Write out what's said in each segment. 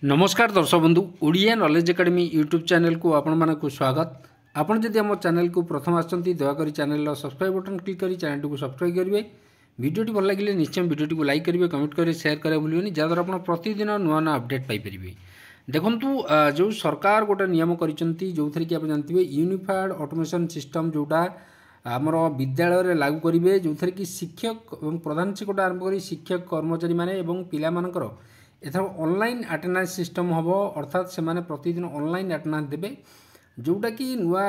नमस्कार दर्शक बंधु Odia knowledge academy YouTube channel को आपण मानक स्वागत। आपण जदि आम चैनल को प्रथम आसती दयाकोरी चैनल सब्सक्राइब बटन क्लिक कर चैनल को सब्सक्राइब करेंगे। वीडियोटी भल लगे निश्चय वीडियोटी को लाइक करेंगे, कमेंट करेंगे, शेयर करेंगे भूलिए जहाँद्वारा आप प्रतिदिन नुआ नुआ अपडेट पाइपर। देखु जो सरकार गोटे नियम कर जो थी कि आप जानते यूनिफाइड ऑटोमेशन सिस्टम जोटा आमर विद्यालय लागू करेंगे, जो थी कि शिक्षक और प्रधान शिक्षक आरंभ कर शिक्षक कर्मचारी मैंने पिलामानकर एथर ऑनलाइन अटेंडेंस सिस्टम हम अर्थात से माने प्रतिदिन ऑनलाइन अटेंडेंस देवे, जोटा कि नुआ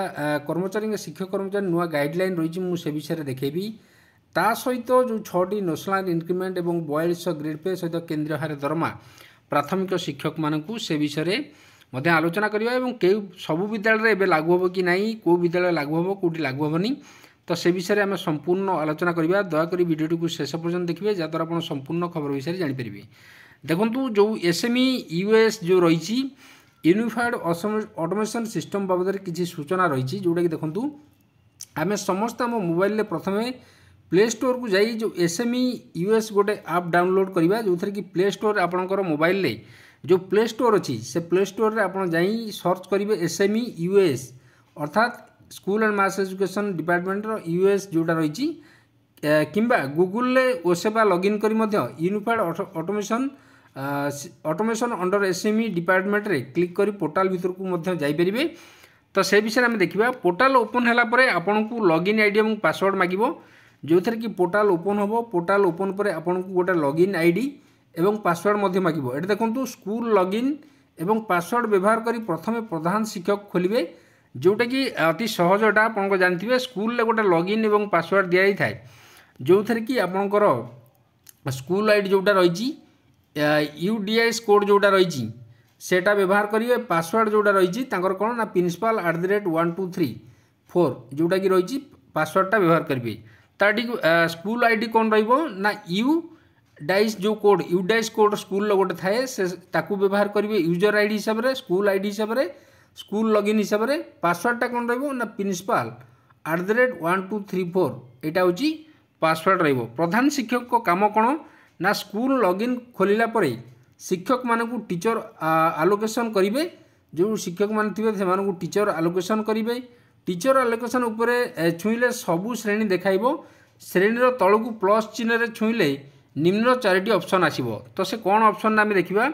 कर्मचारी शिक्षक कर्मचारी नुआ गाइडलाइन रही मुझे विषय देखेबी। ता सहित जो 6टी नेशनल इंक्रीमेंट और 4200 ग्रेड पे सहित केंद्रीय हारे दरमा प्राथमिक शिक्षक मानू से विषय में आलोचना करवा और कई सबू विद्यालय में लागू हम कि नहीं, कौ विद्यालय लागू हम कौटी लागू हेनी, तो से विषय आम संपूर्ण आलोचना करवा। दयाकोरी वीडियोटी को शेष पर्यटन देखिए जहाँद्वारा आप संपूर्ण खबर विषय जानीपर। देखु जो एसएमई यूएस जो रही यूनिफाइड ऑटोमेशन सिस्टम बाबद किसी सूचना रही, जोटा कि देखु आम समस्त आम मोबाइल प्रथम प्ले स्टोर को जाई जो एसएमई यूएस गोटे आप डाउनलोड करवा, जो थी कि प्ले स्टोर आपणकर मोबाइल जो प्ले स्टोर अच्छी से प्ले स्टोर रे आपन जाई सर्च करेंगे एसएमई यूएस अर्थात school and mass education department US जोटा रही किंबा गूगल ओसेबा लॉगिन करी unified automation under SME department रे क्लिक करी पोर्टाल भीतर को जाइपर। तो से विषय में देखा पोर्टाल ओपन है आपन को लॉगिन आईडी और पासवर्ड मांगो, जो थी कि पोर्टाल ओपन हम पोर्टाल ओपन पर आपन को गोटे लॉगिन आईडी एवं पासवर्ड मांगो। ये देखो स्कूल लॉगिन एवं पासवर्ड व्यवहार करी प्रथम प्रधान शिक्षक खोलिए, जोटा कि अति सहजटा आपको जानते स्कूल गोटे लॉगिन एवं पासवर्ड दि जाए था, जो थी कि आपणकर स्कूल आईडी जोटा रही यूडीएस कोड जोटा रही सेटा व्यवहार करेंगे। पासवर्ड जोटा रही कौन ना प्रिंसिपल @1234 जोटा कि रही पासवर्डटा व्यवहार करेंगे। ताटी स्कूल आईडी कौन रहा यू डाइस जो कोड यूडाइस कोड स्कूल गोटे थाए से ताकू व्यवहार करेंगे यूजर आईडी हिसाब से स्कूल आईडी हिसाब से स्कूल लॉगिन हिसाब से। पासवर्डटा कौन रहा प्रिंसिपल @1234 यहाँ हूँ पासवर्ड रही। प्रधान शिक्षक को काम कौन ना स्कूल लॉगिन खोलिला परे शिक्षक मानू टीचर आलोकेशन करेंगे, जो शिक्षक मान थे से टीचर आलोकेशन करेंगे। टीचर आलोकेशन उपरे छुईले सबू श्रेणी देखाइब, श्रेणी तलू प्लस चिन्ह छुईले निम्न 4टी ऑप्शन आसीबो। तो से कौन ऑप्शन आम देखा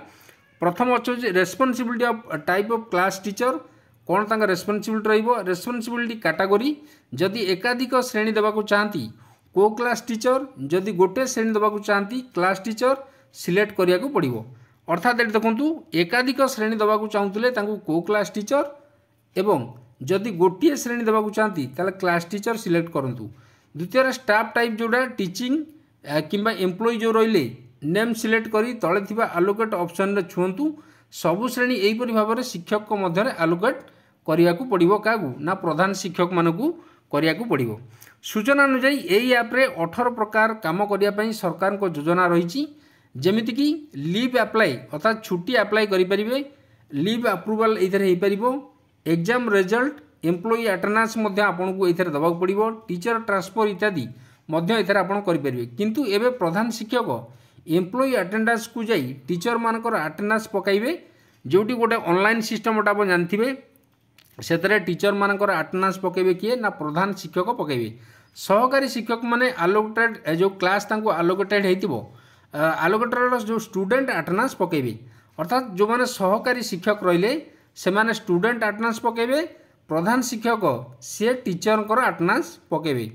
प्रथम अच्छे responsibility of type of class teacher कौन तक रेस्पॉन्सिबिलिटी रहिबो, रेस्पॉन्सिबिलिटी कैटेगरी जदि एकाधिक श्रेणी देवाक चाहती को क्लास टीचर, जदि गोटे श्रेणी देवाक चाहती क्लास टीचर सिलेक्ट करिया को पड़िबो। अर्थात ये देखु एकाधिक श्रेणी देवाक चाहूले को क्लास टीचर एवं जदि गोटे श्रेणी देवाक चाहती ताले क्लास टीचर सिलेक्ट करूँ। द्वितीय स्टाफ टाइप जोड़ा टीचिंग किंबा एम्प्लॉय जो रही नेम सिलेक्ट करी तले थिबा आलोकेट ऑप्शन रे छुंतु। सबु श्रेणी एहीपरि भाव में शिक्षक को मध्य आलोकेट करिया को पड़िबो कागु ना प्रधान शिक्षक मानकू करिया को पड़िबो। सूचना अनुसार यही ऐप्रे 18 प्रकार काम करिया पई सरकार को योजना रही, जेमिति कि लीव अप्लाई अर्थात छुट्टी अप्लाई करि परिबे, लीव अप्रूवल एथरे हे परिबो, एग्जाम रिजल्ट एम्प्लॉय अटेंडेंस मध्य आपनको एथरे दबाक पड़िबो, टीचर ट्रांसफर इत्यादि मध्य एथरे आपण करि परिबे। किंतु एबे प्रधान शिक्षक एम्प्लॉय अटेंडेंस को जाई टीचर मानकर अटेंडेंस पकाइबे, जोटी गोटे ऑनलाइन सिस्टम गोटा जानथिबे से टीचर मानकर अटेंडेंस पकाइबे किए ना प्रधान शिक्षक पकाइबे। सहकारी शिक्षक माने आलोकेटेड जो क्लास तांको आलोकेटेड हेतिबो आलोकेटेड जो स्टूडेंट अटेंडेंस पकाइबे, अर्थात जो माने सहकारी शिक्षक रहिले से माने स्टूडेंट अटेंडेंस पकाइबे, प्रधान शिक्षक से टीचर अटेंडेंस पकाइबे।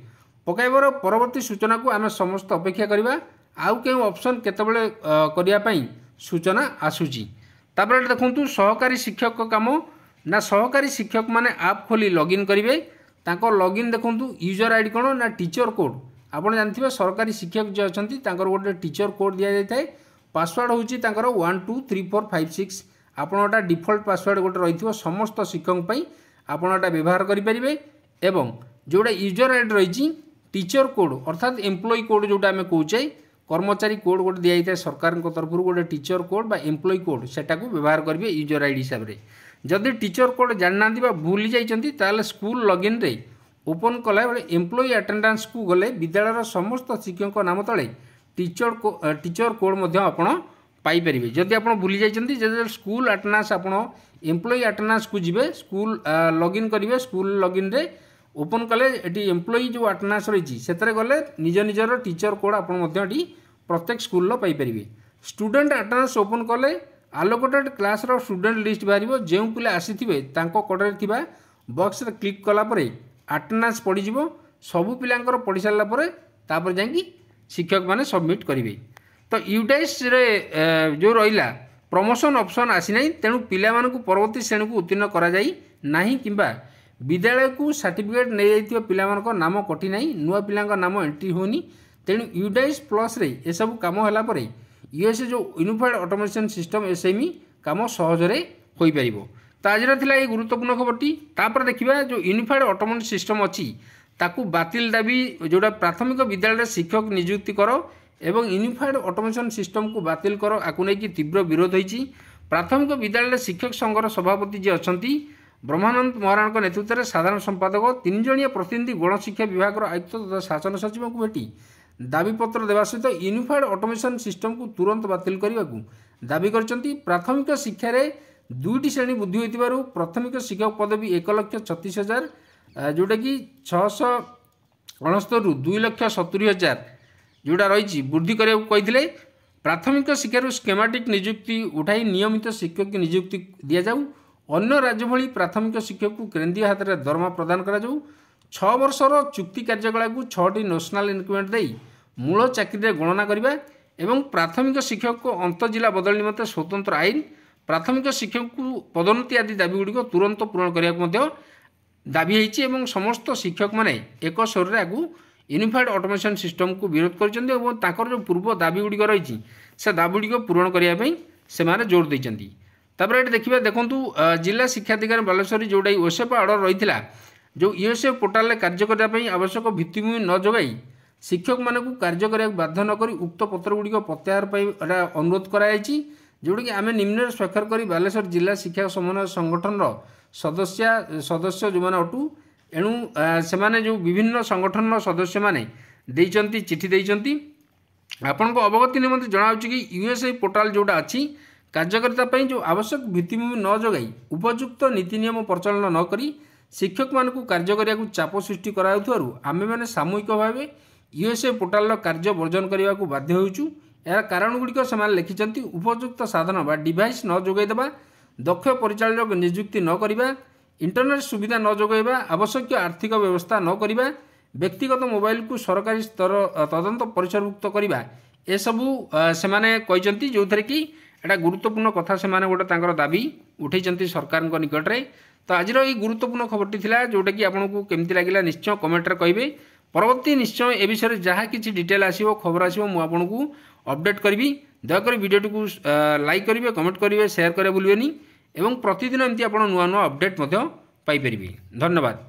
पकाइबार परवर्ती सूचना को आम समस्त अपेक्षा करवा आउ के ऑप्शन केतबेले करिया पई सूचना आसुची। तापर देखंतु सहकारी शिक्षक को काम ना सहकारी शिक्षक माने आप खोली लॉगिन करेंगे, तांको लॉगिन देखंतु यूजर आईडी कौन ना टीचर कोड आपन जानथिबे सरकारी शिक्षक जो अछंती तांकर गोटे टीचर कोड दिया जाय थाए। पासवर्ड होची तांकर 123456 आपनटा डिफॉल्ट पासवर्ड गोटे रहिथिबो समस्त शिक्षक पई आपनटा व्यवहार करि परिबे। एवं जोडा यूजर आईडी रहिची टीचर कोड अर्थात एम्प्लॉय कोड जोटा आम कहचे कर्मचारी कोड गोटे दिया जाए सरकार तरफ गोटे टीचर कोड बा एम्प्लॉय कोड सेटा को व्यवहार करेंगे यूजर आईडी हिसाब से। जदि टीचर कोड जानना भूली जाइए स्कूल लॉगिन रे ओपन कला एम्प्लॉय अटेंडेंस को गले विद्यालय समस्त शिक्षक नाम तले टीचर कोड आपण पाइपर जदि आप भूली जाइए स्कूल अटेंडेंस आप एम्प्लॉई अटेंडेंस को जीवे स्कूल लॉगिन करेंगे स्कूल लॉगिन रे ओपन कले ये एम्प्लॉई जो अटेंडेंस रही से गले निज निजर टीचर कोड आप प्रत्येक school Piper student attendance open कले आलोकेटेड क्लास रो स्टूडेंट लिस्ट बाहर जो पिला आसीथिबे तांको कोडरे थिबा बॉक्स रे क्लिक कला परे अटेंडेंस पड़ी जीवो सबु पिलांकर पड़ी सारला परे तापर जांगी शिक्षक माने सबमिट करिवे। तो यूडाइस रे जो रहिला प्रमोशन ऑप्शन आसी नहीं तेणु पिला मानकु परवर्ती श्रेणी को उत्तीर्ण करा जाई नाही किंबा विद्यालय को सर्टिफिकेट नहीं जाइथिबा पिला मानक नाम कटि नाही नुआ पिलांक नाम एंट्री होनी तेणु यूडाइस प्लस रे ए सब काम होला परे यूएसए जो यूनिफाइड ऑटोमेशन सिस्टम एसएमई काम सहजरे होई परिबो। तो आज थिला ये गुरुत्वपूर्ण खबरटी तापर देखिबा जो यूनिफाइड ऑटोमेशन सिस्टम अछि ताकू बातिल दाबी जोड़ा प्राथमिक विद्यालय शिक्षक नियुक्ति करो एवं यूनिफाइड ऑटोमेशन सिस्टम को बातिल करो आकु नै कि तीव्र विरोध होईची। प्राथमिक विद्यालय शिक्षक संघर सभापति जे अछंती ब्रह्मानंद महाराणा नेतृत्व में साधारण संपादक 3 जणिया प्रतिनिधि गणशिक्षा विभाग आयुक्त तथा शासन सचिव को भेटी दाबीपत्र देवा सहित यूनिफाइड ऑटोमेशन सिस्टम को तुरंत बातिल करने को दाबी करछंती। प्राथमिक शिक्षा रे 2टी श्रेणी वृद्धि होइतिबारु प्राथमिक शिक्षक पदवी 1,36,000 जोटा कि 669 रु 2,70,000 जोड़ा रही वृद्धि करने को कही प्राथमिक शिक्षार स्केमाटिक नियुक्ति उठाई नियमित शिक्षक की नियुक्ति दि जाऊ अन्य राज्य भली प्राथमिक शिक्षक को केन्द्रीय हाथ में दरमा प्रदान करा जाऊ 6 वर्षर चुक्ति कार्यकला को 6टी नेशनल इनक्रीमेंट दे मूल चाकरी गणना करने एवं प्राथमिक शिक्षक को अंतजिला बदल निमंते स्वतंत्र आईन प्राथमिक शिक्षक को पदोन्नति आदि दाबी गुड़ तुरंत पूरण करने दाबी होती एवं समस्त शिक्षक माने एक स्वर में आगू यूनिफाइड ऑटोमेशन सिस्टम को विरोध कर जो पूर्व दाबी गुड़ रही से दाबी गुड़ पूरण करने से जोर देती। तापर ये देखिए देखूँ जिला शिक्षाधिकारी बालेश्वरी जोड़ा ओसेपा ऑर्डर रही जो यूएसए पोर्टाल कार्य करने आवश्यक भित्तिभूमि न जोगाई शिक्षक मान कार्य करने बाध्य नक उक्त पत्र गुड़िक प्रत्याहार अनुरोध कराई जोटा कि आम निम्न स्वाक्षर कर बालेश्वर जिला शिक्षा समन्वय संगठन सदस्य जो मैंने अटू एणु से जो विभिन्न संगठन सदस्य मैंने चिठी देती आपण को अवगति निमंते जनाऊँ कि यूएसए पोर्टाल जोटा अच्छी कार्यकर्ता जो आवश्यक भित्तिभूमि न जोगाई उपयुक्त नीति नियम प्रचलन न करी शिक्षक मान कार्य करने को चाप सृष्टि कराउथारु आमे माने सामूहिक भाव यूएसए पोर्टाल कार्य वर्जन करने को बाध्य होइछु। यार कारण गुड़िक से लिखिं उपयुक्त साधन बा डिवाइस न जोगाईदेवा दक्ष परिचालक नियुक्ति न करवा इंटरनेट सुविधा न जोगाइबा आवश्यक आर्थिक व्यवस्था न करवा व्यक्तिगत मोबाइल को सरकारी स्तर तदंत परिसरभुक्त करवा एसबू से जो थे कि एटा गुरुत्वपूर्ण कथा से गोटे दाबी उठे सरकार निकट में। तो आज ये गुरुत्वपूर्ण खबरटी थिला जोटा कि आपको केमती लगे निश्चय कमेंट कहे परवर्ती निश्चय ए विषय जहाँ किसी डिटेल आसो खबर आसो मुझे अपडेट करी दयाकोरी वीडियो को लाइक करेंगे कमेंट करेंगे शेयर करेंगे भूलें एवं प्रतिदिन एमती आप नुआ नुआ अपडेट पाइपर। धन्यवाद।